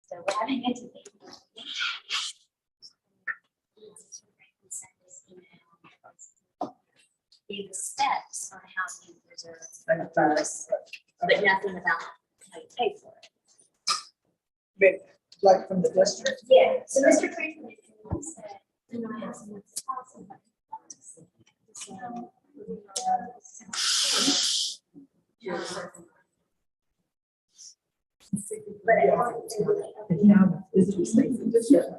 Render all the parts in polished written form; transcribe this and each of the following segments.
So we're having a debate. The steps on how you preserve funds, but nothing about how you pay for it. Maybe, like from the district. Yeah, so Mr. Franklin said, you know, I have some policy. But I want to.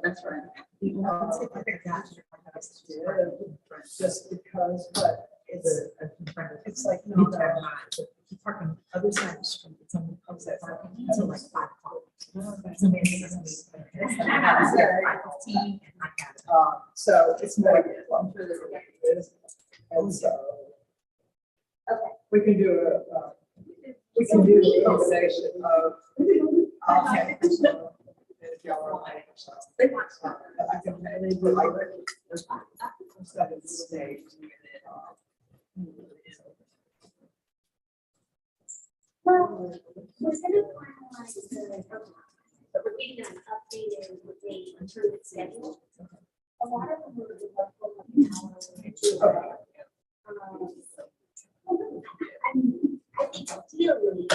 That's right. Just because, but it's like, no, Parking other side of the street, someone comes that parking until like 5 o'clock. Somebody doesn't leave. I was there at 5:15 and I got it. so it's more. And so. Okay. We can do a combination of. If y'all are like, so. I can, and then we like, instead of the stage. Well, we're gonna finalize the, but we're getting an updated with the improved schedule. A lot of them will be working hours. I think ideally,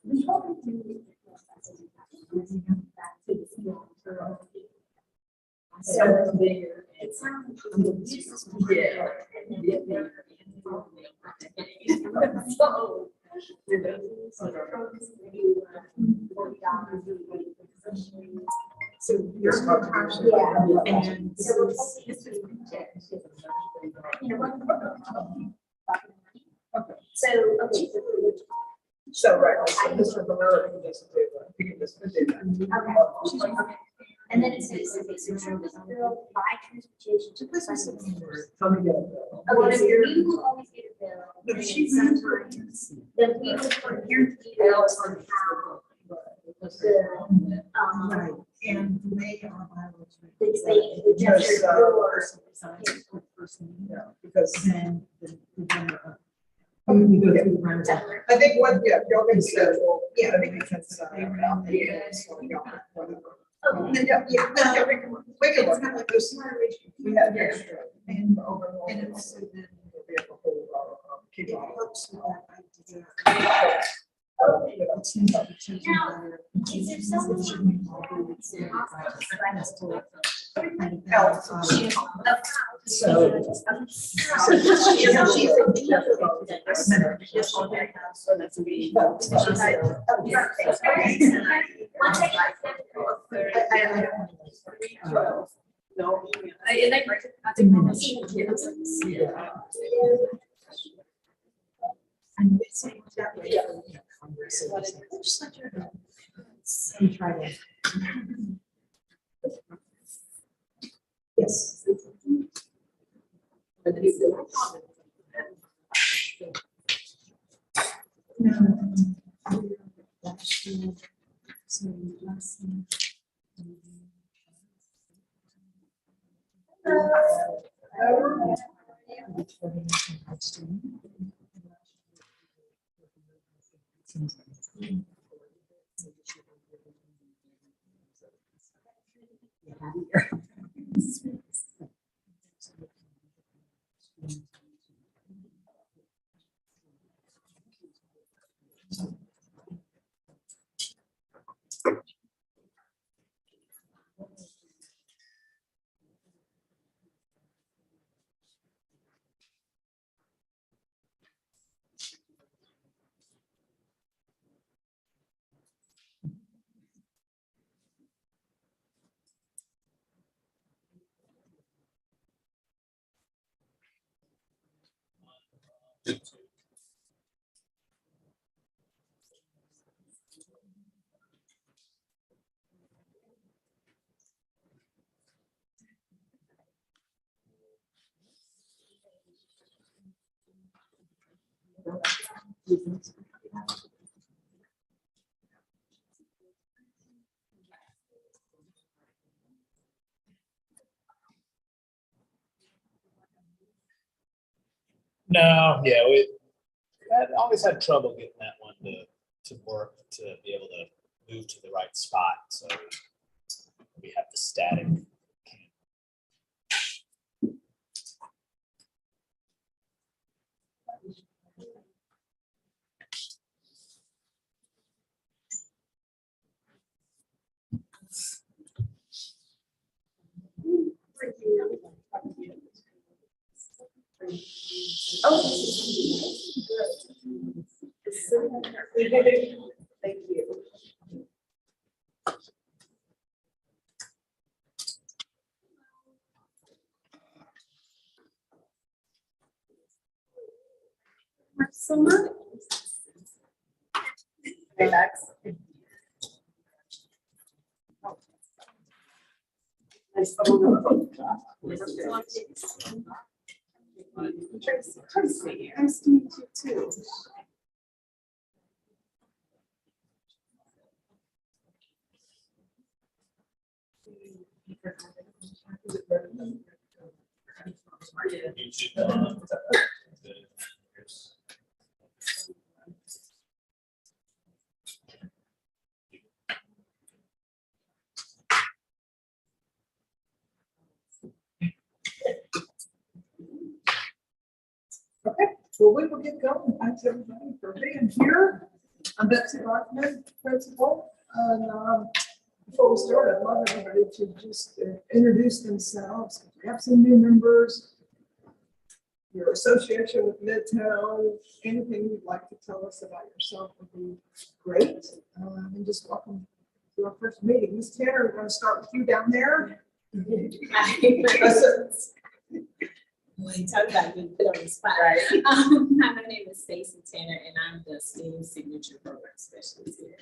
we hope to do. So it sounds So you're. Yeah. And this So is. So, okay. So, right, so Mr. Bernard can just do that. He can just do that. Okay. And then it says, okay, so service bill by transportation to the. Tell me that. Okay, so you will always get a bill. No, and she's then sometimes, then we will put here details on how the, Right, and they are bylaws. the gesture or. Yeah, because Then the runner-up. We go through the runner-up. I think what, yeah, y'all can schedule, yeah, I think we can set that out. Yeah, so we don't have whatever. Okay. Yeah, we can look at like those. We have extra. And overall. and it's so then We'll be able to hold our, keep it on. helps with that idea. Okay. It's in the chosen letter. Is there someone- It should be involved with it. So. No. And it's like that way. We try to. Yes. Last year, so last year. No, yeah, I always had trouble getting that one to work, to be able to moved to the right spot, so we have the static. Thank you. Summer. Relax. Nice. Tracy, nice to meet you too. Okay, well, we will get going. Thanks everybody for being here. I'm Betsy Rockman, principal. And before we start, I'd love everybody to just introduce themselves. We have some new members. Your association with Midtown, anything you'd like to tell us about yourself would be great. And just welcome to our first meeting. Ms. Tanner, we're going to start with you down there. We talk about being put on the spot. Right. My name is Stacey Tanner, and I'm the STEAM Signature Program Specialist here.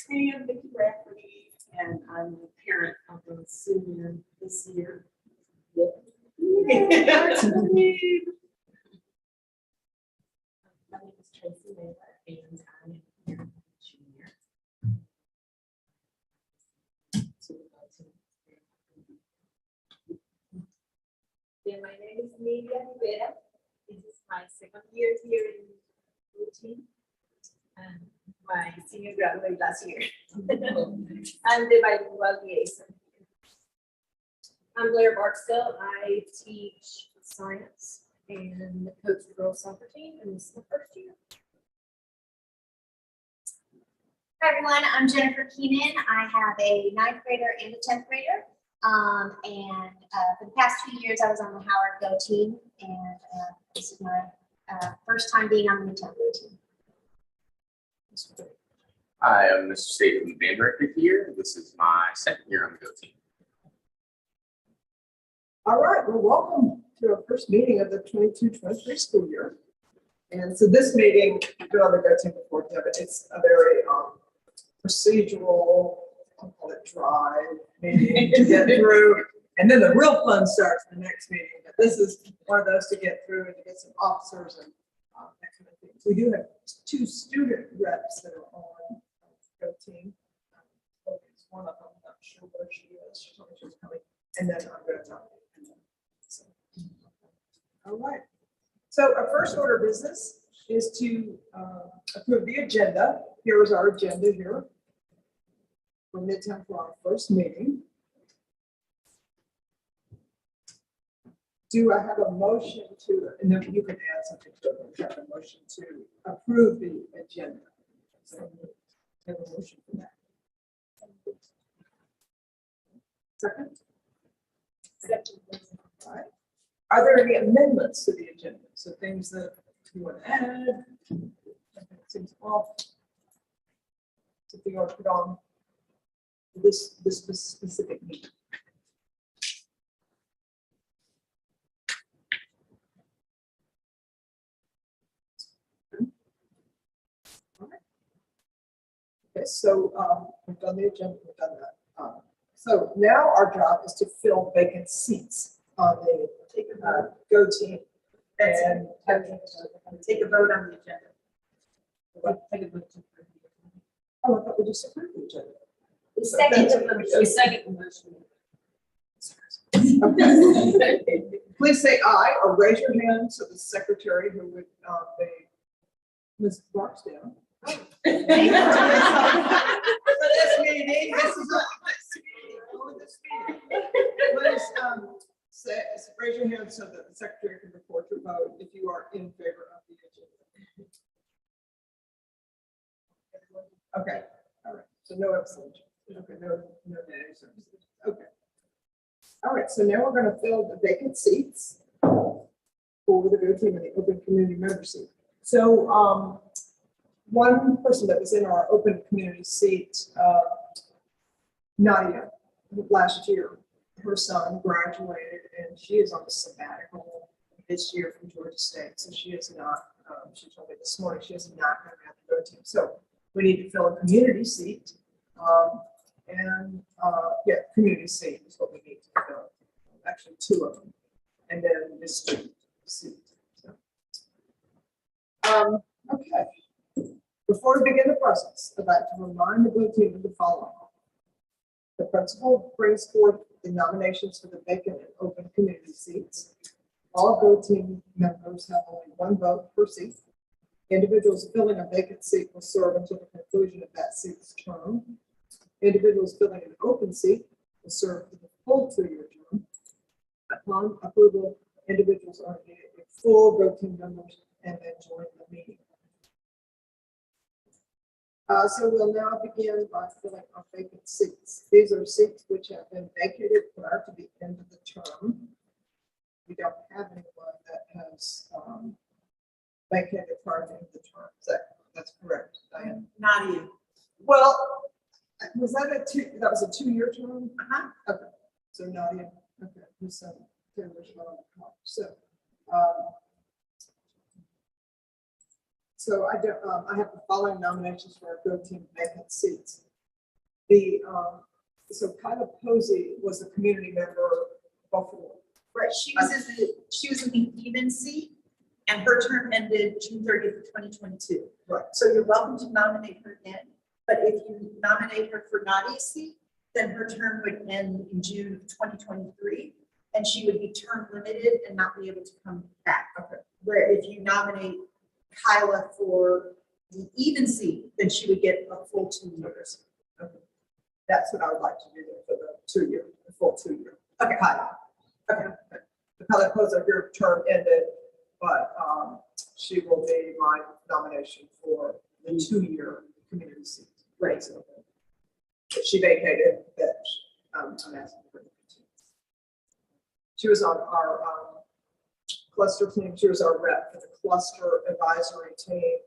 Hey, I'm Vicki Rafferty, and I'm the parent of a senior this year. My name is Tracy Miller, and I'm a parent of a junior. Then my name is Nidia Rivera. This is my second year here in routine. And my senior graduate last year. I'm the bilingual liaison. I'm Blair Barksdale. I teach science and coach the girls soccer team, and this is the first year. Hi everyone, I'm Jennifer Keenan. I have a 9th grader and a 10th grader. For the past 2 years, I was on the Howard Go team, and this is my first time being on the Midtown Go team. Hi, I'm Mr. Stephen Van Recker here. This is my second year on the Go team. All right, well, welcome to our first meeting of the 22-23 school year. And so this meeting, I've been on the Go team before, but it's a very procedural, I'll call it dry meeting to get through. And then the real fun starts in the next meeting. But this is one of those to get through and to get some officers and that kind of thing. We do have 2 student reps that are on the Go team. One of them, I'm not sure where she is. She told me she was coming. And then I'm going to talk. So, all right. So our first order of business is to approve the agenda. Here is our agenda here for Midtown for our first meeting. Do I have a motion to, and then you can add something to it, have a motion to approve the agenda. So I have a motion for that. Second? Second. All right. Are there any amendments to the agenda? So things that you want to add? Seems off. Something you want to put on this specific meeting? Okay, so we've done the agenda, we've done that. So now our job is to fill vacant seats on the Go team. And Take a vote on the agenda. Take a vote to approve. oh, I thought we just approved the agenda. The second, We second the motion. Okay. Please say aye or raise your hand so the secretary who would be Ms. Barksdale For this meeting, this is not this meeting, only this meeting. Please, raise your hand so that the secretary can report your vote if you are in favor of the agenda. Okay, all right, so no abstention. Okay, no nays. or abstentions. Okay. All right, so now we're gonna fill the vacant seats for the go team and the open community member seat. So, one person that was in our open community seat, Nadia, last year, her son graduated and she is on a sabbatical this year from Georgia State. So she is not, she told me this morning, she is not going to have the go team. So we need to fill a community seat. Community seat is what we need to fill. Actually, two of them. And then this student seat. So, okay. Before we begin the process, I'd like to remind the blue team of the following. The principal brings forth the nominations for the vacant and open community seats. All go team members have only one vote per seat. Individuals filling a vacant seat will serve until the conclusion of that seat's term. Individuals filling an open seat will serve for the full 2-year term. Upon approval, individuals are made full go team members and then join the meeting. So we'll now begin by filling our vacant seats. These are seats which have been vacated prior to the end of the term. We don't have anyone that has vacated prior to the end of the term. That's correct, Diane? Nadia. Well, was that that was a 2-year term? Okay, so Nadia, okay, who's Taylor's on the call. So I don't, I have the following nominations for our go team vacant seats. So Kyla Posey was a community member before. Right, she was in the even seat, and her term ended June 30th of 2022. Right. So you're welcome to nominate her again, but if you nominate her for Nadia's seat, then her term would end in June of 2023, and she would be term limited and not be able to come back. Okay. Where if you nominate Kyla for the even seat, then she would get a full 2 years. Okay. That's what I would like to do there for the 2-year, the full 2-year. Okay. Kyla. Okay. The Kyla Posey, her term ended, but she will be my nomination for the 2-year community seat. Right. So, if she vacated, that I'm asking for the continue. She was on our cluster team. She was our rep for the cluster advisory team.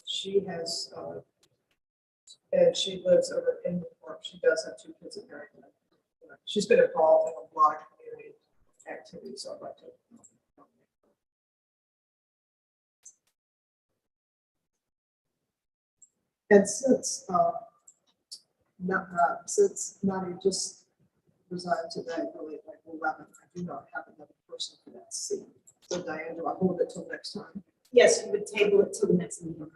She has, and she lives over in New York. She does have 2 kids in Maryland. She's been involved in a lot of community activities, so I'd like to. And since Nadia just resigned today, really like 11, I do not have another person for that seat. So Diane, do I hold it till next time? Yes, you would table it till the next meeting.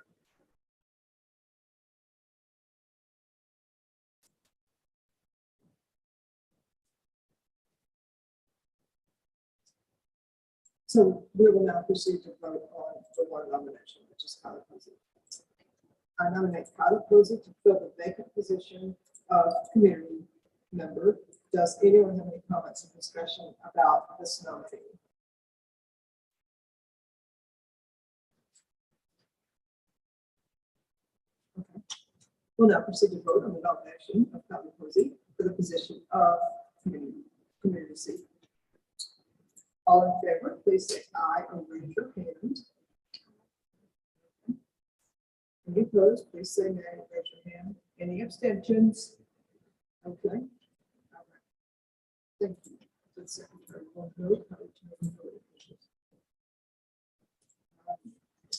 So we will now proceed to vote on the one nomination, which is Kyla Posey. I nominate Kyla Posey to fill the vacant position of community member. Does anyone have any comments or discussion about this nominee? Okay. We'll now proceed to vote on the nomination of Kyla Posey for the position of community seat. All in favor, please say aye or raise your hand. Any opposed, please say nay or raise your hand. Any abstentions? Okay. All right. Thank you. The secretary will vote.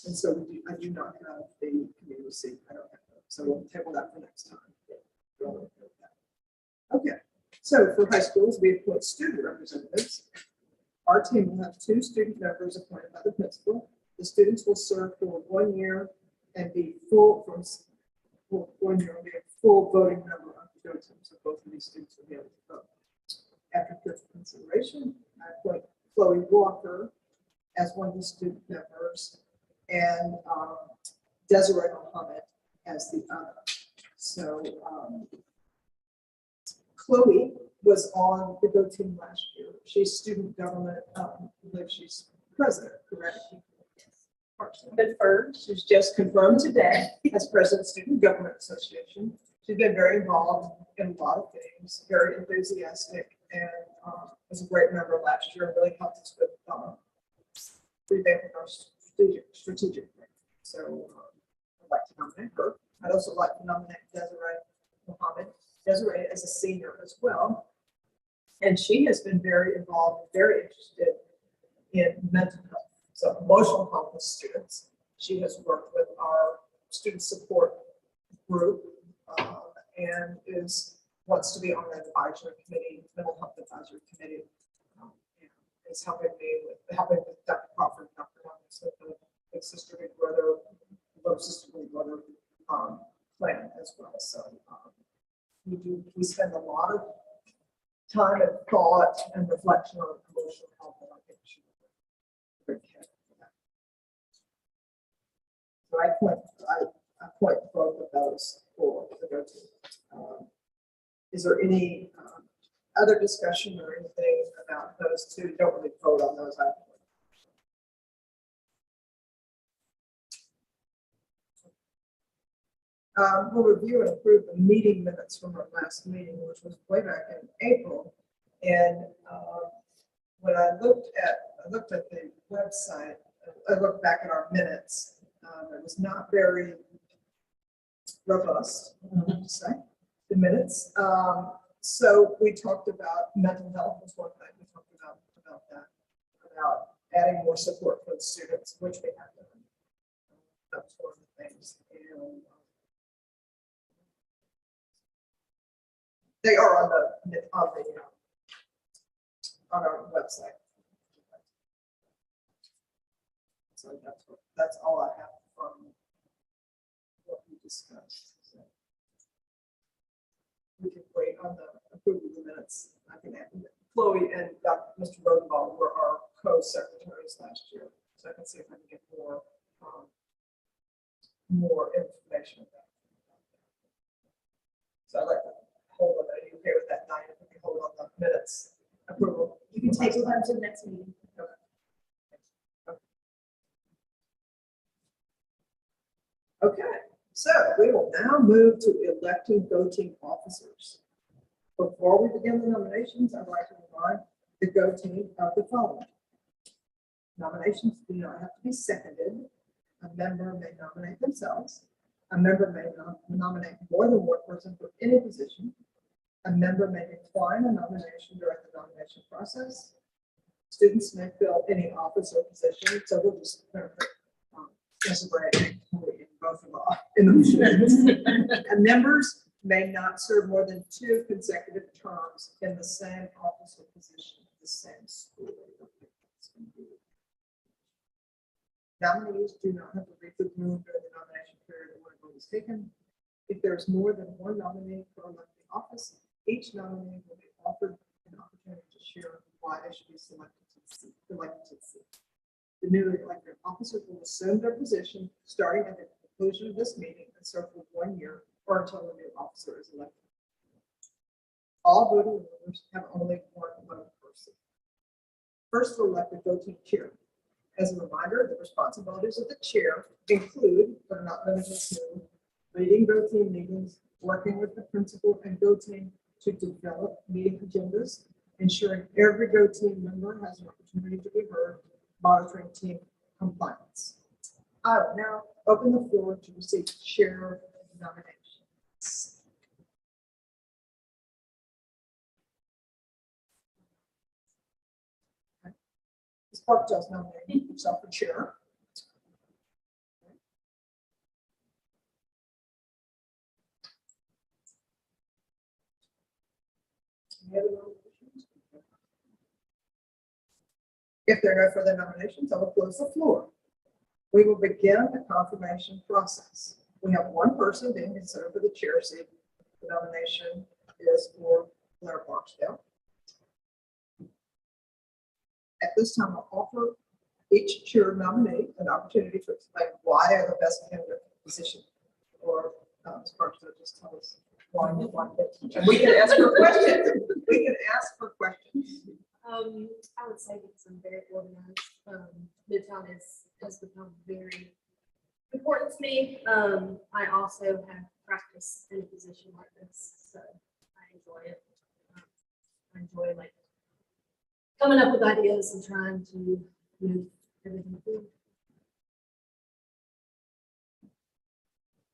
And so I do not have the community seat. I don't have that. So we'll table that for next time. Okay. So for high schools, we appoint student representatives. Our team will have 2 student members appointed by the principal. The students will serve for 1 year and be full from 1 year and be a full voting member of the team. So both of these students will be able to vote. After careful consideration, I appoint Chloe Walker as one of the student members and Desiree Mohammed as the other. So Chloe was on the Go team last year. She's student government, I believe she's president, correct? Confirmed. She's just confirmed today as president of Student Government Association. She's been very involved in a lot of things, very enthusiastic, and was a great member last year, and really helped us with revamping our strategic plan. So I'd like to nominate her. I'd also like to nominate Desiree Mohammed. Desiree is a senior as well. And she has been very involved, very interested in mental health, so emotional health of students. She has worked with our student support group and wants to be on the advisory committee, mental health advisory committee. And is helping with Dr. Crawford, Dr. Thomas, with the big sister, big brother, little sister, big brother plan as well. So we spend a lot of time and thought and reflection on emotional health, and I think we should be very careful for that. So I point both of those for the go to. Is there any other discussion or anything about those two? Don't really vote on those. We'll review and approve the meeting minutes from our last meeting, which was way back in April. And when I looked at the website, I looked back at our minutes. It was not very robust, I have to say, the minutes. So we talked about mental health was one thing. We talked about that, about adding more support for the students, which we have done. That's one of the things. And they are on our website. So that's all I have from what we discussed. So we can wait on the approval of the minutes. I can add Chloe and Mr. Rosenbaum were our co-secretaries last year, so I can see if I can get more information about that. So I'd like to hold on. Are you okay with that, Diane? If we can hold on the minutes approval. You can take it on to the next meeting. Okay, so we will now move to electing Go team officers. Before we begin the nominations, I'd like to remind the Go team of the following. Nominations do not have to be seconded. A member may nominate themselves. A member may nominate more than one person for any position. A member may decline a nomination during the nomination process. Students may fill any office or position. So we'll just separate both of us in the positions. And members may not serve more than 2 consecutive terms in the same office or position at the same school. Nominees do not have to leave the room during the nomination period when a vote is taken. If there is more than one nominee for elected office, each nominee will be offered an opportunity to share why they should be selected to the seat. The newly elected officers will assume their position starting at the conclusion of this meeting and serve for 1 year or until the new officer is elected. All voting members have only one vote per seat. First, we'll elect the Go team chair. As a reminder, the responsibilities of the chair include, but are not limited to, leading Go team meetings, working with the principal and Go team to develop meeting agendas, ensuring every Go team member has an opportunity to be heard, monitoring team compliance. I will now open the floor to receive chair nominations. Ms. Parkdale's nominating herself for chair. Any other nominations? If there are no further nominations, I will close the floor. We will begin the confirmation process. We have one person being considered for the chair seat. The nomination is for Blair Barksdale. At this time, I'll offer each chair nominee an opportunity to explain why they're the best candidate for the position or Ms. Barstow, just tell us why you want it. And we can ask her questions. We can ask for questions. I would say because I'm very organized. Midtown has become very important to me. I also have practiced in a position like this, so I enjoy it. I enjoy like coming up with ideas and trying to move everything forward.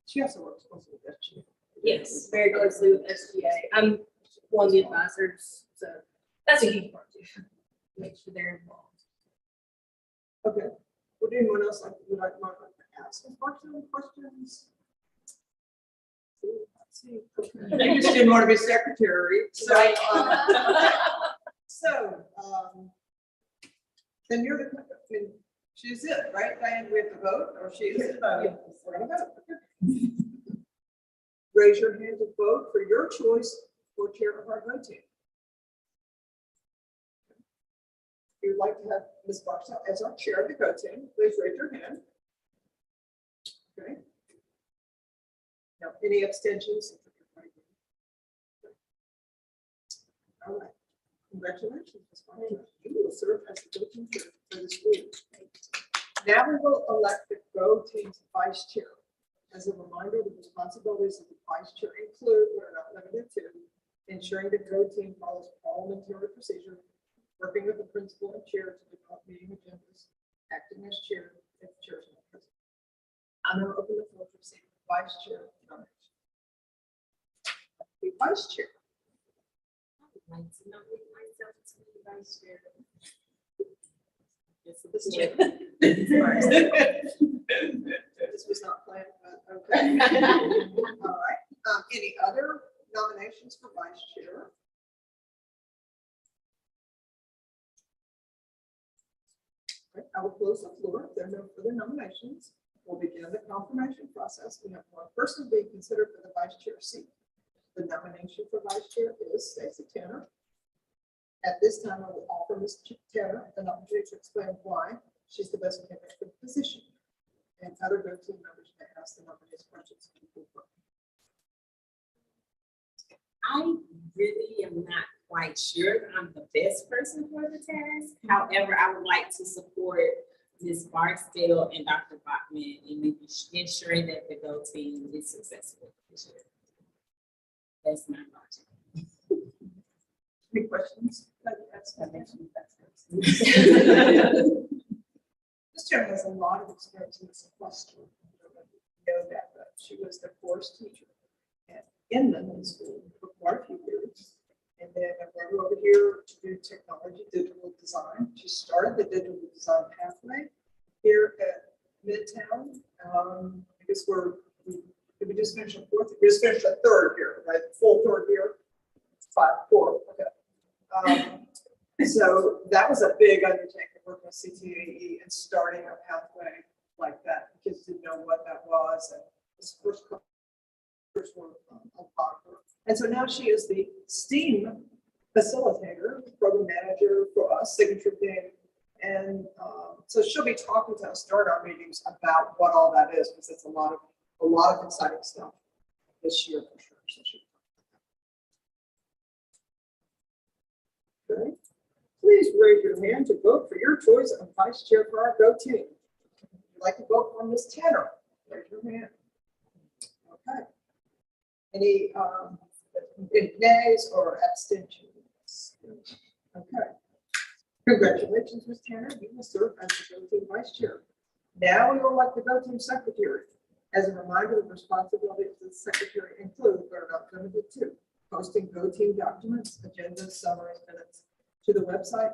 She also works closely with SGA. Yes, very closely with SGA. I'm one of the advisors, so that's a huge part too. Make sure they're involved. Okay. Would anyone else would like to ask Ms. Barstow any questions? Let's see. Okay. You just didn't want to be secretary, so. Then you're the, I mean, she's it, right, Diane? We have to vote, or she is it? We're gonna vote. Okay. Raise your hand to vote for your choice for chair of our vote team. If you'd like to have Ms. Barstow as our chair of the go team, please raise your hand. Okay. Now, any abstentions? All right. Congratulations, Ms. Barstow. You will serve as the go team chair for this week. Now we will elect the go team's vice chair. As a reminder, the responsibilities of the vice chair include, but are not limited to, ensuring the go team follows parliamentary procedure, working with the principal and chair to develop meeting agendas, acting as chair if the chair is not present. I'm going to open the floor to receive the vice chair nomination. The vice chair. I would like to nominate myself to be the vice chair. This was not planned, but okay. All right. Any other nominations for vice chair? Okay, I will close the floor. If there are no further nominations, we'll begin the confirmation process. We have one person being considered for the vice chair seat. The nomination for vice chair is Stacey Tanner. At this time, I will offer Ms. Tanner an opportunity to explain why she's the best candidate for the position. And other go team members may ask the nominees questions. I really am not quite sure that I'm the best person for the task. However, I would like to support Ms. Barksdale and Dr. Bachman in ensuring that the go team is successful this year. That's my logic. Any questions? Ms. Tanner has a lot of experience in this cluster. You know that, but she was the course teacher at Inman School for quite a few years. And then I brought her over here to do technology, digital design. She started the digital design pathway here at Midtown. I guess we just finished a fourth, we just finished a third year, right? Full third year, 4, okay. So that was a big undertaking, working with CTAE and starting a pathway like that, because didn't know what that was. And this first couple years were unpopular. And so now she is the STEAM facilitator, program manager for us, Signature Game. And so she'll be talking to us during our meetings about what all that is, because it's a lot of exciting stuff this year for sure. So okay. Please raise your hand to vote for your choice of vice chair for our go team. If you'd like to vote for Ms. Tanner, raise your hand. Okay. Any nays or abstentions? Okay. Congratulations, Ms. Tanner. You will serve as the go team vice chair. Now we will elect the go team secretary. As a reminder, the responsibilities of the secretary include, but are not limited to, posting go team documents, agendas, summaries, minutes to the website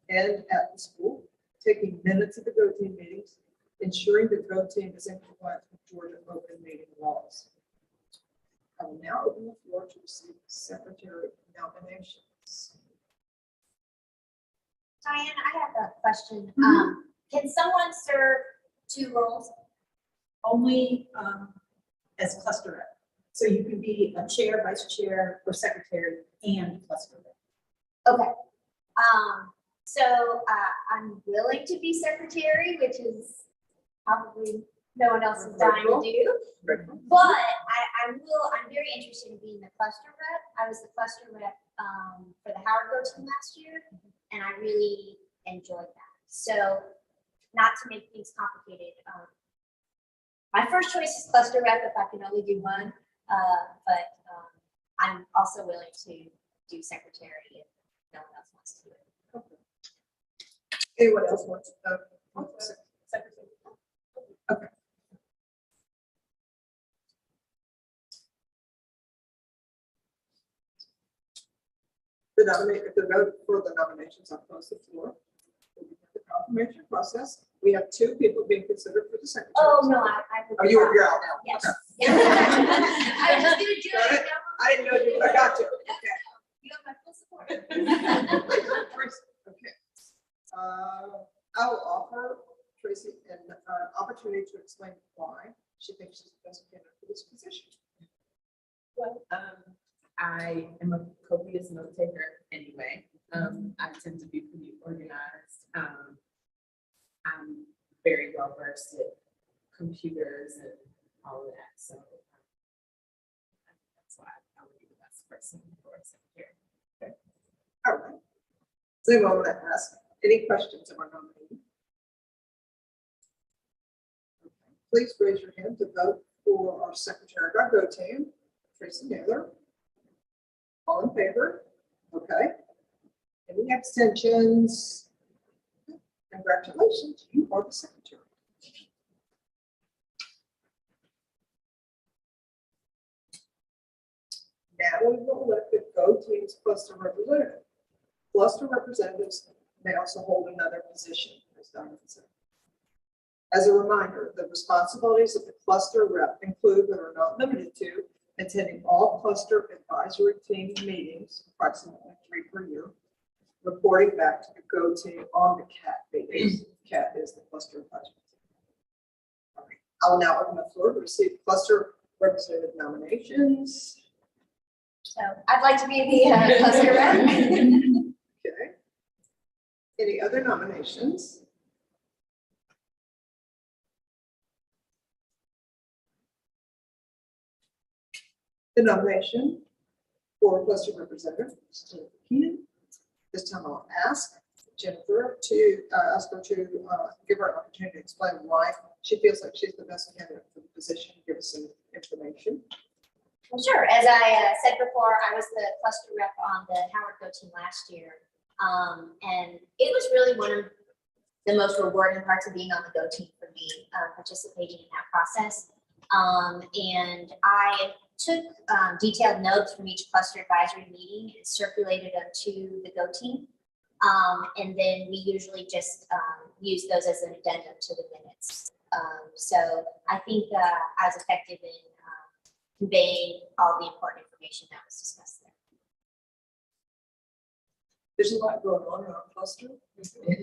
and at the school, taking minutes of the go team meetings, ensuring the go team is in compliance with Georgia open meeting laws. I will now open the floor to receive secretary nominations. Diane, I have a question. Can someone serve 2 roles? Only as cluster rep. So you can be a chair, vice chair, or secretary and cluster rep. Okay. So I'm willing to be secretary, which is probably no one else is dying to do. But I I'm very interested in being the cluster rep. I was the cluster rep for the Howard Go team last year, and I really enjoyed that. So, not to make things complicated, my first choice is cluster rep if I can only do one, but I'm also willing to do secretary if no one else wants to do it. Anyone else wants to? Secretary. Okay. The vote for the nominations on close the floor. The confirmation process. We have 2 people being considered for the secretary. Oh, no, I would. Oh, you're out now. Yes. Okay. I was just gonna do Got it. it? I didn't know you, I got you. Okay. You have my full support. Okay. I will offer Tracy an opportunity to explain why she thinks she's the best candidate for this position. Well, I am a copious note taker anyway. I tend to be pretty organized. I'm very well versed in computers and all of that, so that's why I would be the best person for a secretary. All right. Does anyone want to ask any questions of our nominee? Okay. Please raise your hand to vote for our secretary of our Go team, Tracy Naylor. All in favor? Okay. Any abstentions? Congratulations, you are the secretary. Now we will elect the Go team's cluster representative. Cluster representatives may also hold another position, as Donovan said. As a reminder, the responsibilities of the cluster rep include but are not limited to attending all cluster advisory team meetings, approximately 3 per year, reporting back to the Go team on the CAT meetings. CAT is the cluster advisory team. All right. I will now open the floor to receive cluster representative nominations. So I'd like to be the cluster rep. Okay. Any other nominations? The nomination for cluster representative, Jennifer Keenan. This time I'll ask Jennifer to ask her to give her an opportunity to explain why she feels like she's the best candidate for the position. Give us some information. Well, sure. As I said before, I was the cluster rep on the Howard Go team last year. And it was really one of the most rewarding parts of being on the Go team for me, participating in that process. And I took detailed notes from each cluster advisory meeting and circulated them to the Go team. And then we usually just use those as an addendum to the minutes. So I think I was effective in conveying all the important information that was discussed there. There's a lot going on in our cluster.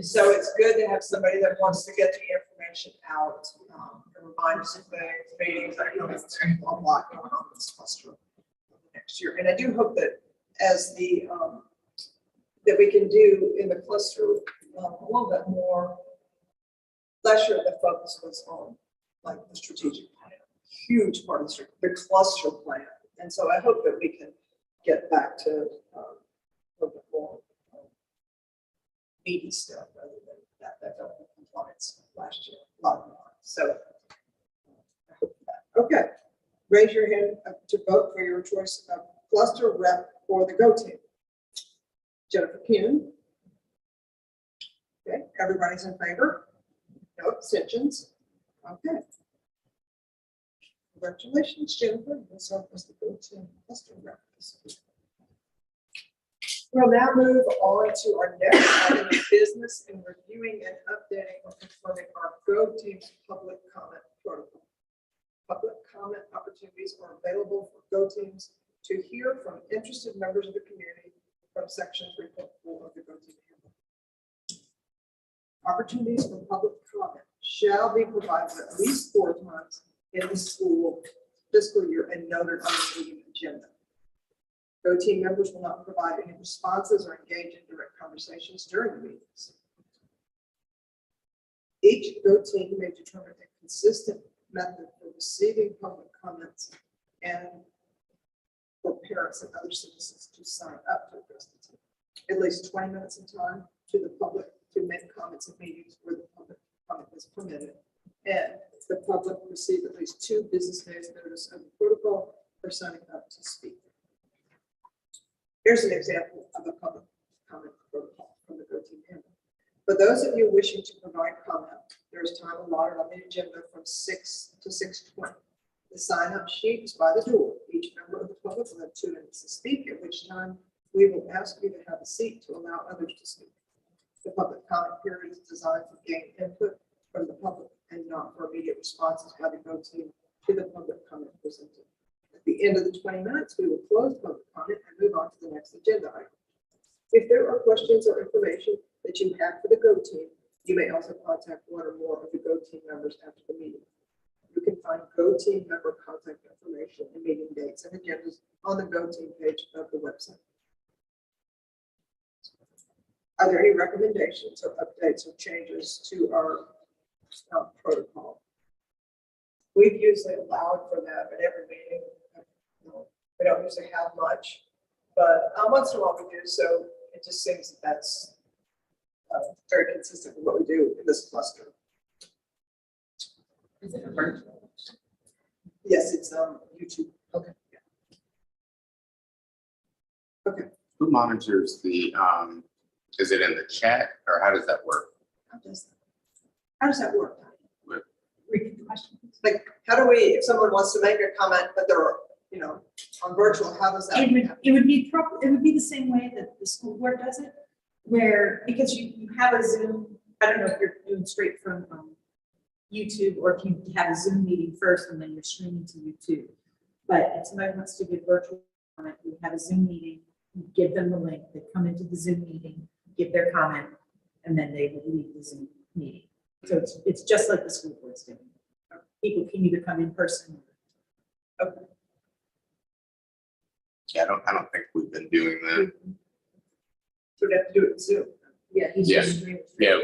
So it's good to have somebody that wants to get the information out, and remind us of things, meetings, that kind of thing. A lot going on in this cluster next year. And I do hope that as the, that we can do in the cluster a little bit more. Last year, the focus was on like the strategic plan, huge part of the cluster plan. And so I hope that we can get back to a little bit more meaty stuff rather than that government compliance last year. A lot of that. So I hope that. Okay. Raise your hand to vote for your choice of cluster rep for the Go team. Jennifer Keenan. Okay, everybody's in favor? No abstentions? Okay. Congratulations, Jennifer. You'll serve as the Go team cluster rep. We'll now move on to our next item of business and reviewing and updating or confirming our Go team's public comment protocol. Public comment opportunities are available for Go teams to hear from interested members of the community from section 3.4 of the Go team handbook. Opportunities for public comment shall be provided at least 4 times in the school fiscal year and noted on the meeting agenda. Go team members will not provide any responses or engage in direct conversations during the meetings. Each Go team may determine a consistent method for receiving public comments and for parents and other citizens to sign up to address the team. At least 20 minutes in time to the public to make comments in meetings where the public comment is permitted. And the public receive at least 2 business days notice of the protocol for signing up to speak. Here's an example of a public comment protocol from the Go Team handbook. For those of you wishing to provide comment, there is time allotted on the agenda from 6 to 6:20. The sign-up sheet is by the door. Each member of the public will have 2 minutes to speak, at which time we will ask you to have a seat to allow others to speak. The public comment period is designed to gain input from the public and not for immediate responses by the Go Team to the public comment presented. At the end of the 20 minutes, we will close public comment and move on to the next agenda item. If there are questions or information that you have for the Go Team, you may also contact one or more of the Go Team members after the meeting. You can find Go Team member contact information and meeting dates and agendas on the Go Team page of the website. Are there any recommendations or updates or changes to our protocol? We've usually allowed for that at every meeting. We don't usually have much, but once in a while we do, so it just seems that that's very consistent with what we do in this cluster. Is it virtual? Yes, it's YouTube. Okay. Okay. Who monitors the, is it in the chat or how does that work? How does that work? With- Repeat the question. Like, how do we, if someone wants to make a comment, but they're, on virtual, how does that? It would be it would be the same way that the school board does it, where, because you have a Zoom, I don't know if you're doing straight from YouTube or if you have a Zoom meeting first and then you're streaming to YouTube. But if somebody wants to give virtual comment, we have a Zoom meeting, you give them the link, they come into the Zoom meeting, give their comment, and then they will leave the Zoom meeting. So it's just like the school board's doing. People can either come in person. Okay. Yeah, I don't think we've been doing that. So we have to do it in Zoom. Yeah. he's Yeah. just streaming. Yeah,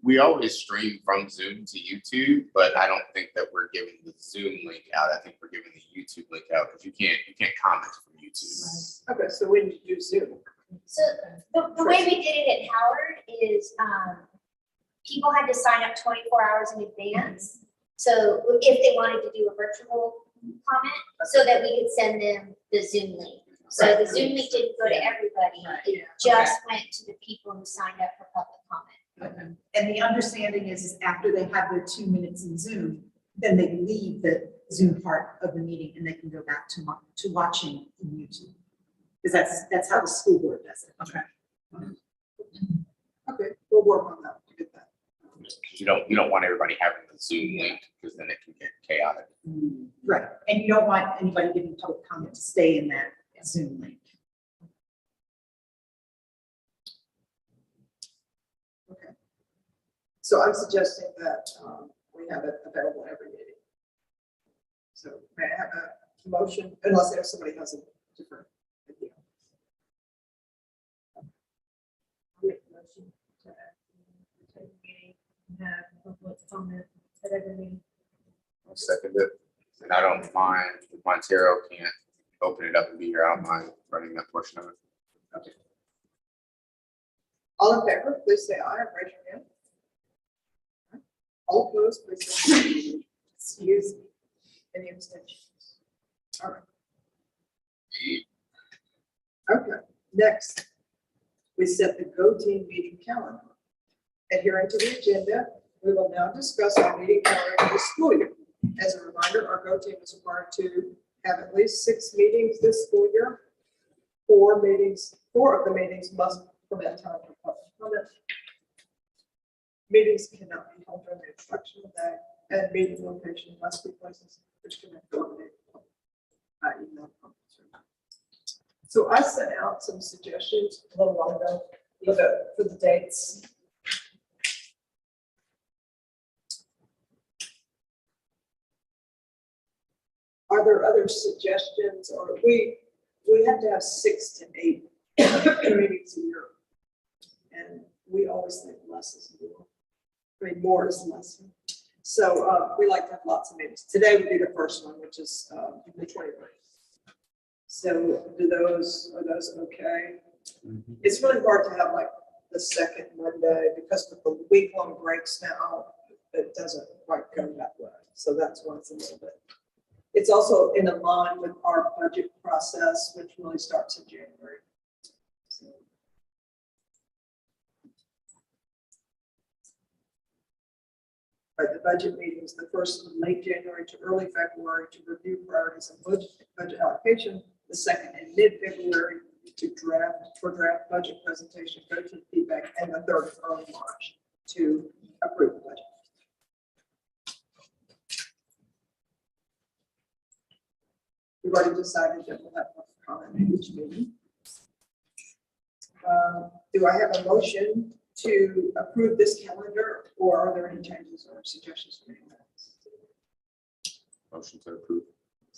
we always stream from Zoom to YouTube, but I don't think that we're giving the Zoom link out. I think we're giving the YouTube link out because you can't comment from YouTube. Okay, so when you do Zoom. So the way we did it at Howard is, people had to sign up 24 hours in advance. So if they wanted to do a virtual comment, so that we could send them the Zoom link. So the Zoom link didn't go to everybody. It just went to the people who signed up for public comment. And the understanding is after they have their 2 minutes in Zoom, then they leave the Zoom part of the meeting and they can go back to watching in YouTube. Because that's how the school board does it. Okay. Okay, we'll work on that to get that. You don't want everybody having the Zoom link because then it can get chaotic. Right, and you don't want anybody giving public comment to stay in that Zoom link. Okay. So I'm suggesting that we have it available every meeting. So may I have a motion, unless if somebody has a different idea. I'll make a motion to attend the meeting, and have public comment at every meeting. I'll second it. And I don't mind if Montero can't open it up and be here. I don't mind running that portion of it. Okay. All in favor, please say aye and raise your hand. All opposed, please say no. Excuse me. Any abstentions? All right. Okay, next, we set the Go Team meeting calendar. Adhering to the agenda, we will now discuss our meeting calendar for the school year. As a reminder, our Go Team is required to have at least 6 meetings this school year. 4 of the meetings must permit time for public comment. Meetings cannot be held during the instructional day, and meeting location must be places which can accommodate email comments. So I sent out some suggestions a little while ago for the dates. Are there other suggestions, or we have to have 6 to 8 meetings a year? And we always think less is more. I mean, more is less. So we like to have lots of meetings. Today would be the first one, which is the 21st. So are those okay? It's really hard to have like the second Monday because with the week-long breaks now, it doesn't quite go that way. So that's why it's a little bit. It's also in line with our budget process, which really starts in January. So. But the budget meetings, the first in late January to early February to review priorities and budget allocation. The second in mid-February to draft budget presentation, go to feedback, and the third is early March to approve the budget. We've already decided that we'll have one comment in each meeting. Do I have a motion to approve this calendar, or are there any changes or suggestions for any minutes? Motion to approve.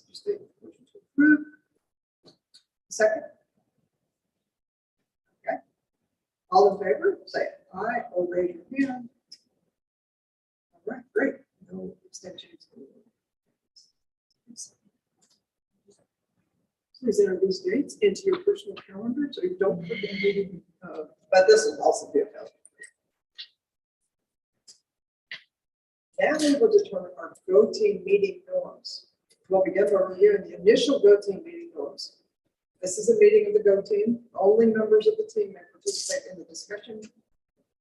Motion to approve. Second. Okay. All in favor, say aye or raise your hand. All right, great. No abstentions. Please enter these dates into your personal calendar so you don't forget meeting. But this will also be available. Now we will determine our Go Team meeting norms. We'll begin by reviewing the initial Go Team meeting norms. This is a meeting of the Go Team. Only members of the team may participate in the discussion.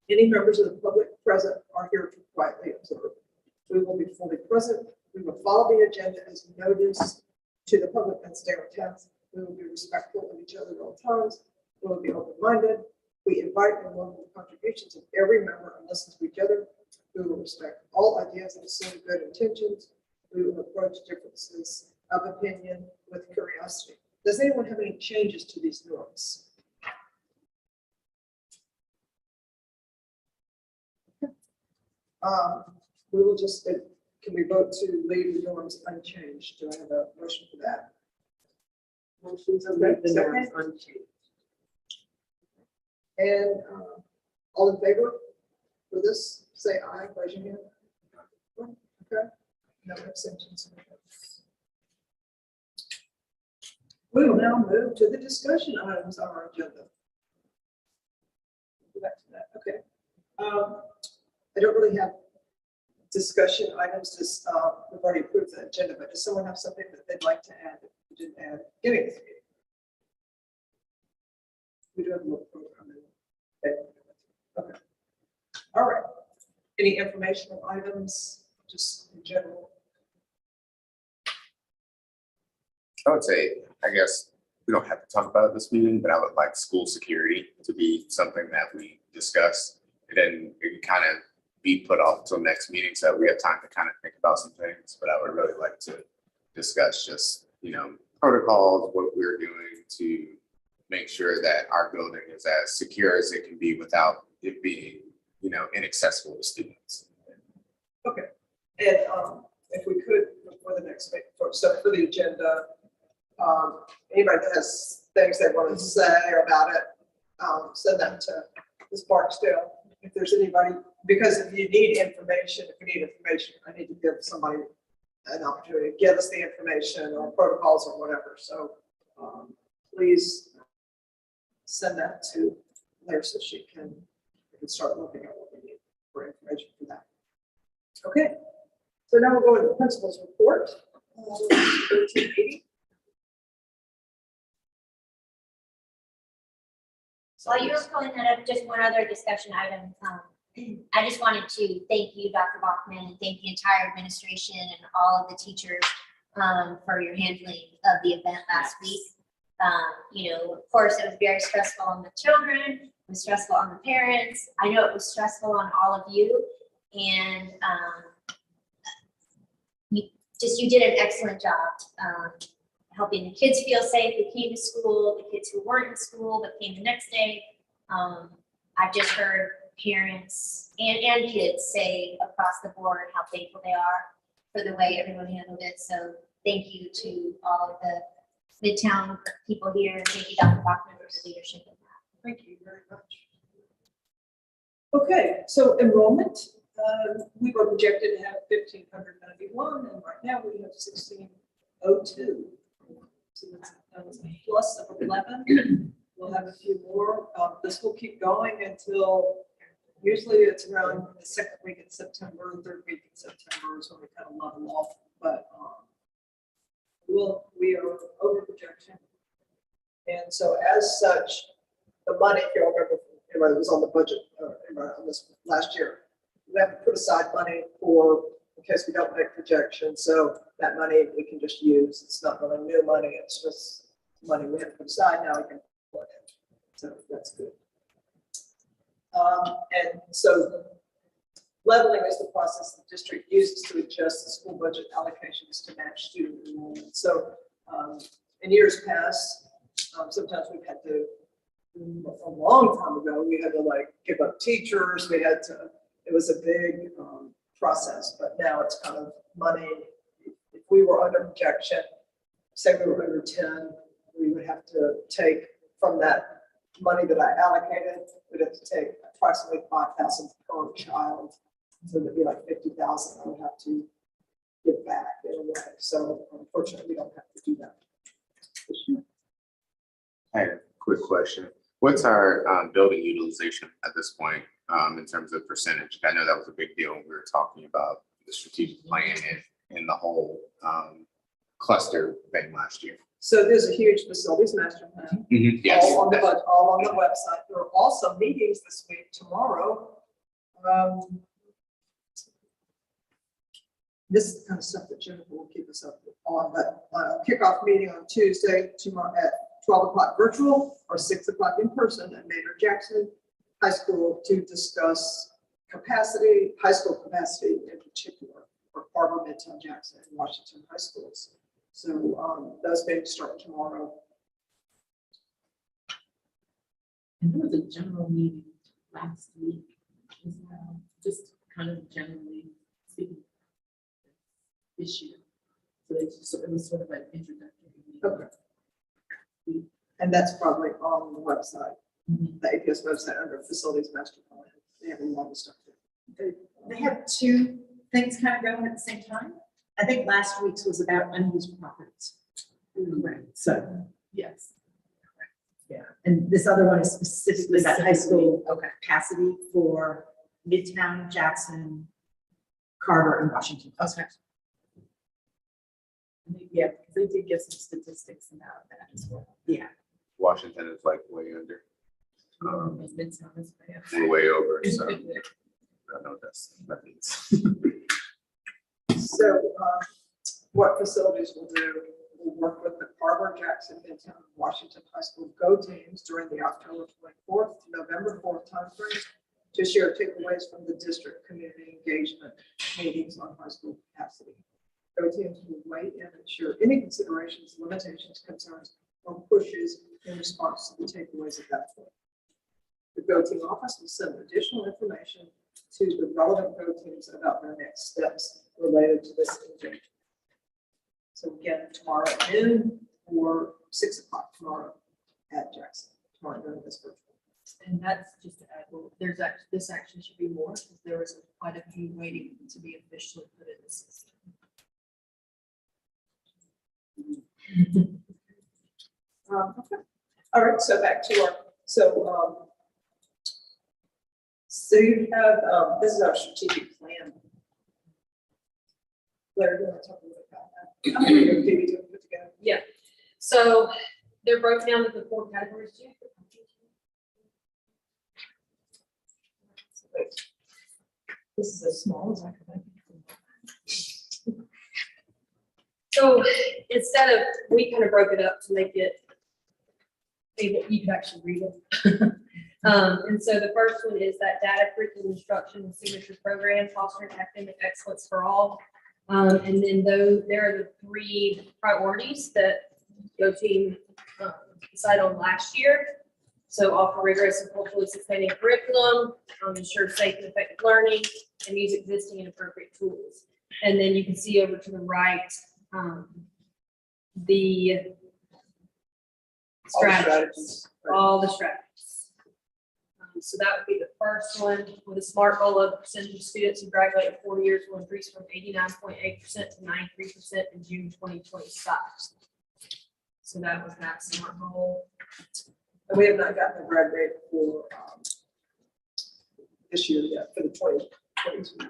Any members of the public present are here to quietly observe. We will be fully present. We will follow the agenda as noticed to the public and stay on task. We will be respectful of each other at all times. We will be open-minded. We invite and welcome the contributions of every member and listen to each other. We will respect all ideas and assume good intentions. We will approach differences of opinion with curiosity. Does anyone have any changes to these norms? We will just, can we vote to leave the norms unchanged? Do I have a motion for that? Motion to leave the norms unchanged. And all in favor for this, say aye, raise your hand. Okay, no abstentions. We will now move to the discussion items on our agenda. Go back to that. Okay. I don't really have discussion items. Just we've already approved the agenda, but does someone have something that they'd like to add that we didn't add? Give me this. We do have a little program. Okay. All right. Any informational items, just in general? I would say, I guess, we don't have to talk about it this meeting, but I would like school security to be something that we discuss. And then it can kind of be put off until next meeting so that we have time to kind of think about some things. But I would really like to discuss just, protocols, what we're doing to make sure that our building is as secure as it can be without it being, inaccessible to students. Okay. And if we could, before the next meeting, so for the agenda, anybody that has things they want to say about it, send that to Ms. Barksdale. If there's anybody, because if you need information, I need to give somebody an opportunity to give us the information or protocols or whatever. So please send that to her so we can start looking at what we need for information for that. Okay. So now we'll go to the principal's report. 1380. While you were pulling that up, just one other discussion item. I just wanted to thank you, Dr. Bachman, and thank the entire administration and all of the teachers for your handling of the event last week. Of course, it was very stressful on the children, it was stressful on the parents. I know it was stressful on all of you, and you did an excellent job helping the kids feel safe. They came to school, the kids who weren't in school but came the next day. I've just heard parents and kids say across the board how thankful they are for the way everyone handled it. So thank you to all of the Midtown people here, and thank you, Dr. Bachman, for the leadership in that. Thank you very much. Okay, so enrollment. We were projected to have 1,591, and right now we have 1,602. So that was a plus of 11. We'll have a few more. This will keep going until, usually it's around the second week in September, third week in September is when we kind of level off. But we are over projection. And so as such, the money, if you remember, it was on the budget, on this last year. We have to put aside money for, in case we don't make projections. So that money we can just use. It's not really new money. It's just money we have to put aside. Now we can put it. So that's good. And so leveling is the process the district uses to adjust the school budget allocations to match student enrollment. So in years past, sometimes we've had to, a long time ago, we had to like give up teachers. We had to, it was a big process, but now it's kind of money. If we were under projection, say we were under 10, we would have to take from that money that I allocated, we'd have to take approximately 5,000 per child. So it'd be like 50,000 I would have to give back in a way. So unfortunately, we don't have to do that. I had a quick question. What's our building utilization at this point in terms of percentage? I know that was a big deal when we were talking about the strategic plan and the whole cluster thing last year. So there's a huge facilities master plan. Yes. All on the website. There are also meetings this week, tomorrow. This is the kind of stuff that Jennifer will keep us up on, but kickoff meeting on Tuesday, tomorrow at 12 o'clock virtual or 6 o'clock in person at Maynard Jackson High School to discuss capacity, high school capacity in particular, for Harbor, Midtown Jackson, and Washington high schools. So those meetings start tomorrow. And there was a general meeting last week as well, just kind of generally speaking this year. So it was sort of an introductory meeting. Okay. And that's probably on the website, the APS website under facilities master plan. They have a lot of stuff there. They have two things kind of going at the same time. I think last week's was about unused properties. Right. So, Yes. yeah. And this other one is specifically about high school capacity for Midtown, Jackson, Carter, and Washington. Okay. Yeah, because they did give some statistics about that as well. Yeah. Washington is like way under. Midtown is bad. We're way over. So I know that means. So what facilities will do, we'll work with the Harbor, Jackson, Midtown, and Washington High School Go teams during the October 24th to November 4th timeframe to share takeaways from the district community engagement meetings on high school capacity. Go teams will weigh in and share any considerations, limitations, concerns, or pushes in response to the takeaways at that point. The Go team office will send additional information to the relevant Go teams about their next steps related to this engagement. So again, tomorrow at noon or 6 o'clock tomorrow at Jackson, tomorrow during this virtual. And that's just to add, well, there's actually, this actually should be more because there was quite a few waiting to be officially put in the system. Okay. All right, so back to our, so you have, this is our strategic plan. Blair, do you want to talk a little bit about that? I'm going to go Phoebe to put together. So they're broken down into 4 categories. This is as small as I can make it. So instead of, we kind of broke it up to make it, able, you could actually read it. And so the first one is that data curriculum instruction and signature program fostering academic excellence for all. And then those, there are the 3 priorities that Go team decided on last year. So offer rigorous and culturally sustaining curriculum, ensure safe and effective learning, and use existing and appropriate tools. And then you can see over to the right, the strategies, all the strategies. So that would be the first one with a SMART goal of percentage of students who graduate in 4 years will increase from 89.8% to 93% in June 2025. So that was that SMART goal. And we have not gotten the grad rate for this year yet, for the 2022.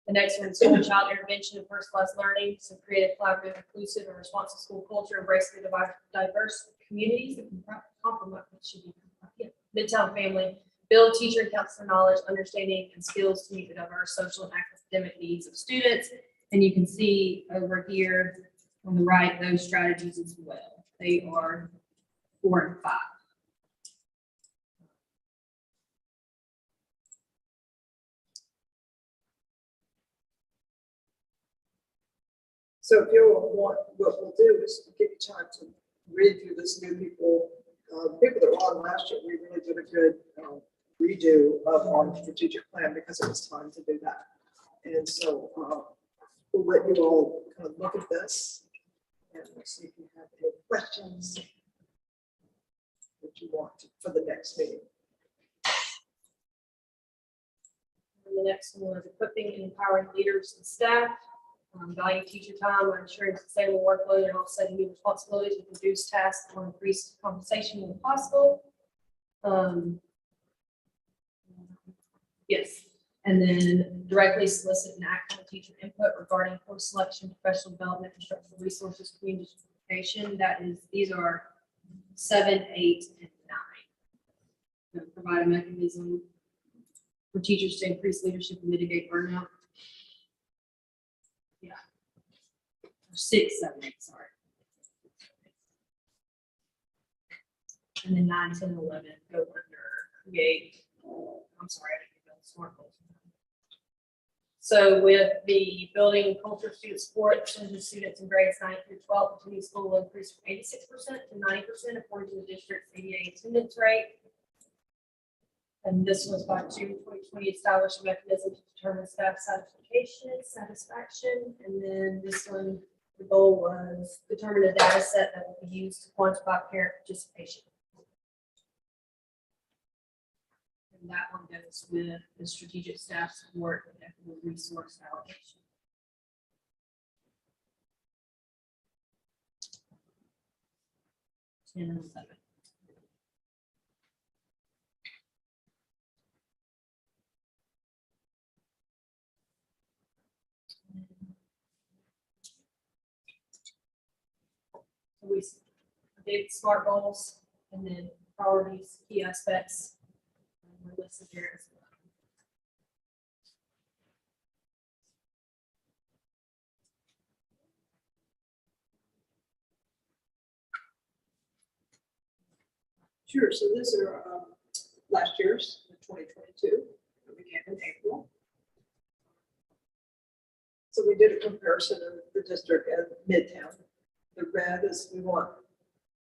The next one is school child intervention and personalized learning. So create a collaborative, inclusive, and responsive school culture, embracing the diverse communities that can complement what should be Midtown family. Build teacher and counselor knowledge, understanding, and skills to meet the diverse social and academic needs of students. And you can see over here on the right, those strategies as well. They are 4 and 5. So if you want, what we'll do is give you time to read through this new people, people that were on last year, we really did a good redo of our strategic plan because it was time to do that. And so we'll let you all kind of look at this and we'll see if you have any questions that you want for the next meeting. And the next one is equipping and empowering leaders and staff. Value teacher time, or ensuring sustainable workload and offsetting new responsibilities with reduced tasks or increased compensation when possible. Yes, and then directly solicit and act on teacher input regarding post-selection, professional development, instructional resources, community education. That is, these are 7, 8, and 9. Provide a mechanism for teachers to increase leadership and mitigate burnout. 6, 7, 8, sorry. And then 9, 10, 11 go under create. I'm sorry, I didn't go SMART goals. So with the building and culture of student support, percentage of students in grades 9 through 12 continue school will increase from 86% to 90% according to the district's ADA attendance rate. And this was by June 2020, established a mechanism to determine staff satisfaction. And then this one, the goal was determine a data set that will be used to quantify parent participation. And that one goes with the strategic staff support and equitable resource allocation. And 11. We did SMART goals and then priorities, key aspects. We're listed here as well. Sure, so these are last year's, 2022, that began in April. So we did a comparison of the district and Midtown. The red is, we want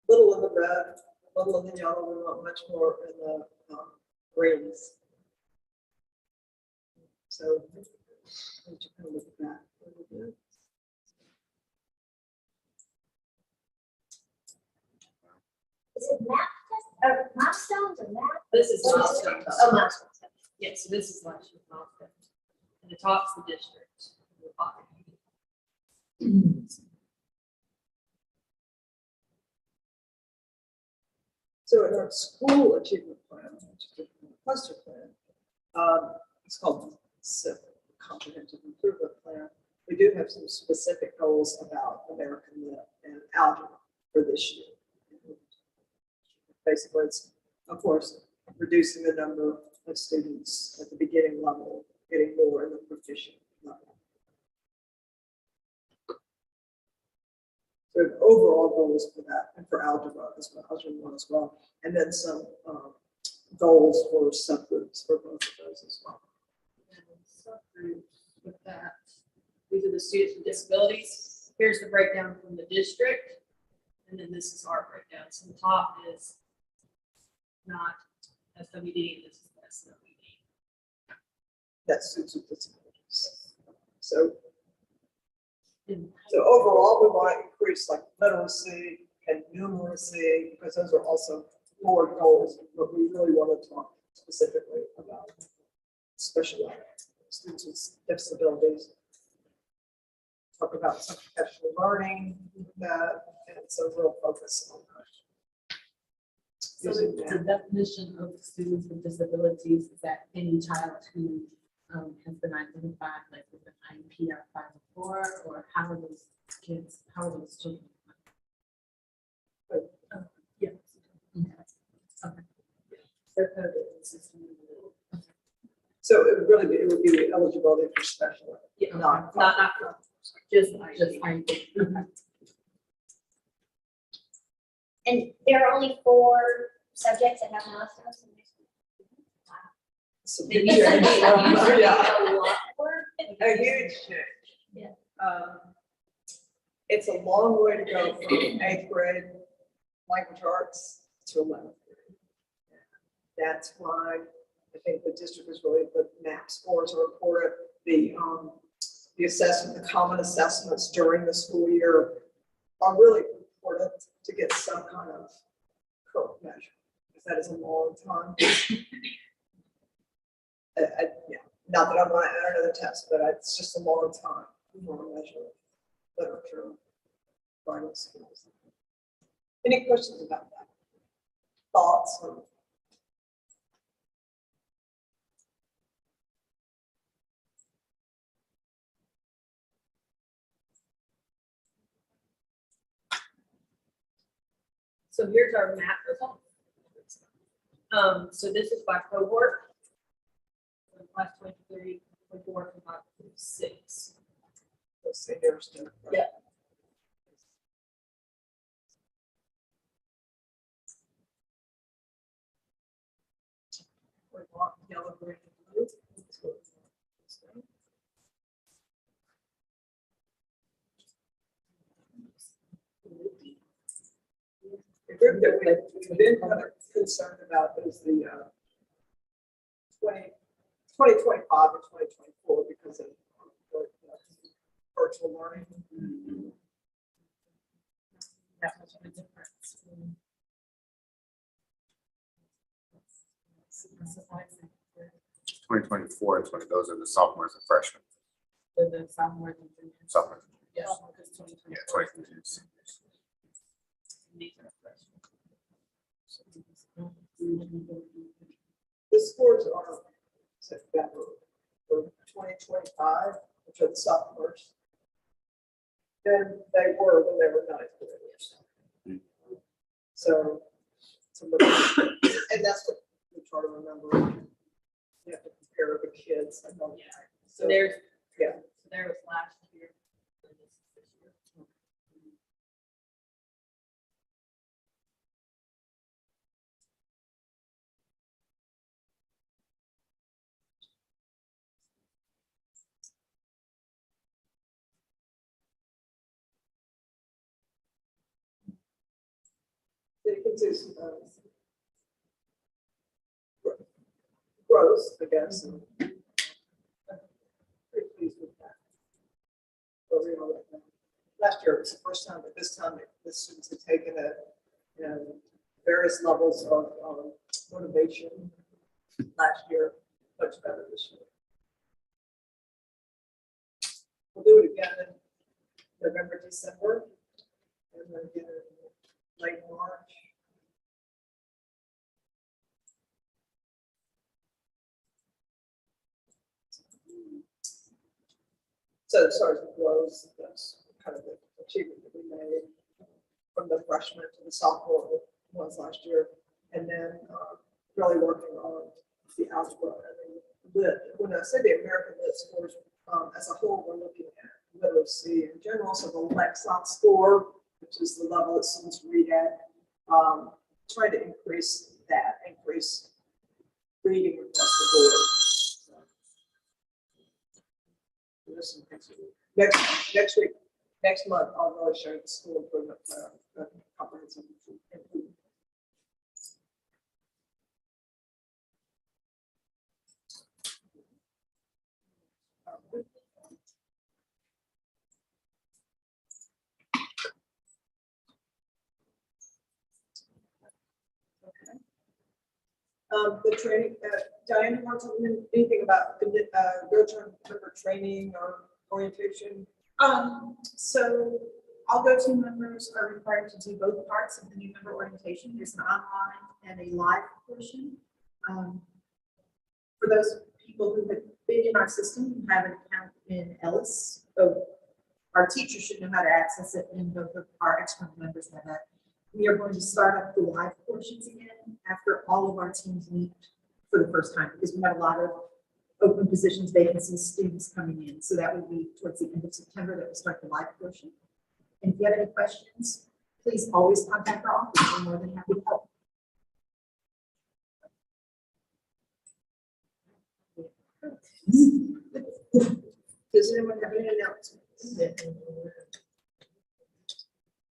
little in the red, little in the yellow, we want much more in the greens. So let's kind of look at that a little bit. Is it map test, milestones or map? This is milestones. Oh, milestones. Yes, so this is last year's milestone. And the top's the district. The bottom. So in our school achievement plan, which is a cluster plan, it's called CIP, Comprehensive Improvement Plan. We do have some specific goals about American Lit and algebra for this year. Basically, it's, of course, reducing the number of students at the beginning level, getting more in the proficient level. So overall goals for that and for algebra as well, algebra 1 as well, and then some goals for subgroups for both of those as well. And subgroups with that. These are the students with disabilities. Here's the breakdown from the district. And then this is our breakdown. So the top is not SWD, this is SWD. That's students with disabilities. So overall, we want to increase like literacy and numeracy because those are also board goals, but we really want to talk specifically about special ed students with disabilities. Talk about some professional learning, and it's a real focus on that. So the definition of students with disabilities is that any child who has been identified like with an IEP or 504, or how are those kids, how are those children? Yeah. Okay. They're coded in the system. So it would really be, it would be the eligibility for special ed. Yeah, Not- not, just Just IEP. Okay. And there are only 4 subjects that have milestones. So They big used to change. be- Yeah. A lot more. A huge change. Yeah. It's a long way to go from 8th grade language arts to 11th grade. That's why I think the district is really, the MAP scores are important. The assessment, the common assessments during the school year are really important to get some kind of curve measure, because that is a long time. Yeah, not that I want to add another test, but it's just a long time for a measure literature, writing skills. Any questions about that? Thoughts? Or So here's our map results. So this is by cohort. So Class 23, 24, 25, 26. let's say there's the. Yeah. We want yellow, green, and blue. Let's go with this one. The group that we've been kind of concerned about is the 2025 and 2024 because of virtual learning. That much of a difference. 2024 and 20, those are the sophomores and freshmen. The sophomore and junior. Sophomores, Yeah. yeah, 2022 seniors. The scores are better for 2025, which are the sophomores, than they were when they were 9th graders. So, and that's what we try to remember. You have to compare the kids. And all that. So there's, Yeah. so there was last year. and this is this year. They can do some growth, I guess. And pretty pleased with that. But we all like that. Last year was the first time, but this time the students had taken various levels of motivation. Last year, much better this year. We'll do it again in November, December, and then again in late March. So as far as the growth, that's kind of the achievement that we made from the freshman to the sophomore ones last year. And then really working on the algebra and the lit. When I say the American Lit scores, as a whole, we're looking at literacy in general, so the Lexile score, which is the level that students read at, trying to increase reading across the board. So, there's some things to do. Next week, next month, I'll really show you the school improvement plan, the comprehensive improvement. The training, Diane, you want to tell me anything about the, go-to member training or orientation? So all go-to members are required to do both parts of the new member orientation. There's an online and a live portion. For those people who have been in our system, who have an account in Ellis, our teachers should know how to access it, and both of our external members know that. We are going to start up the live portions again after all of our teams meet for the first time, because we have a lot of open positions, vacancies, students coming in. So that will be towards the end of September that we'll start the live portion. And if you have any questions, please always contact our office. We're more than happy to help. Does anyone have any announcements?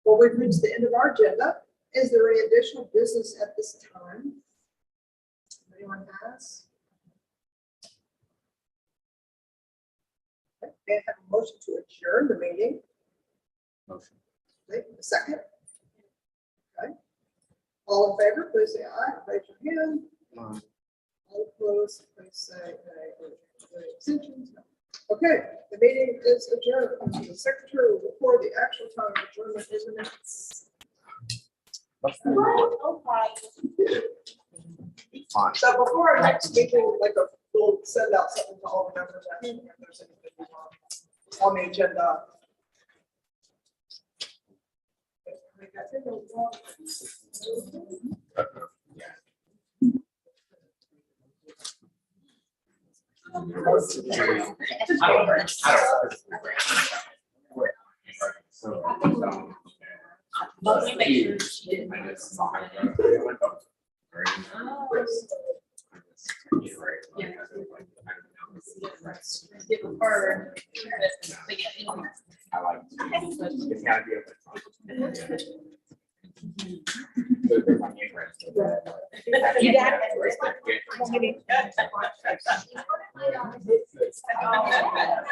Well, we've reached the end of our agenda. Is there any additional business at this time? Anyone has? Okay, may I have a motion to adjourn the meeting? Motion. Okay, a second? Okay. All in favor, please say aye. Raise your hand. All opposed, please say nay. Any abstentions? No. Okay, the meeting is adjourned. The secretary will report the actual time of adjournment in the minutes. Fine. So before our next meeting, like we'll send out something to all the members. Asking if there's anything on the agenda. Let me make sure she didn't. Give a bird. I like. It's gotta be open. You got it.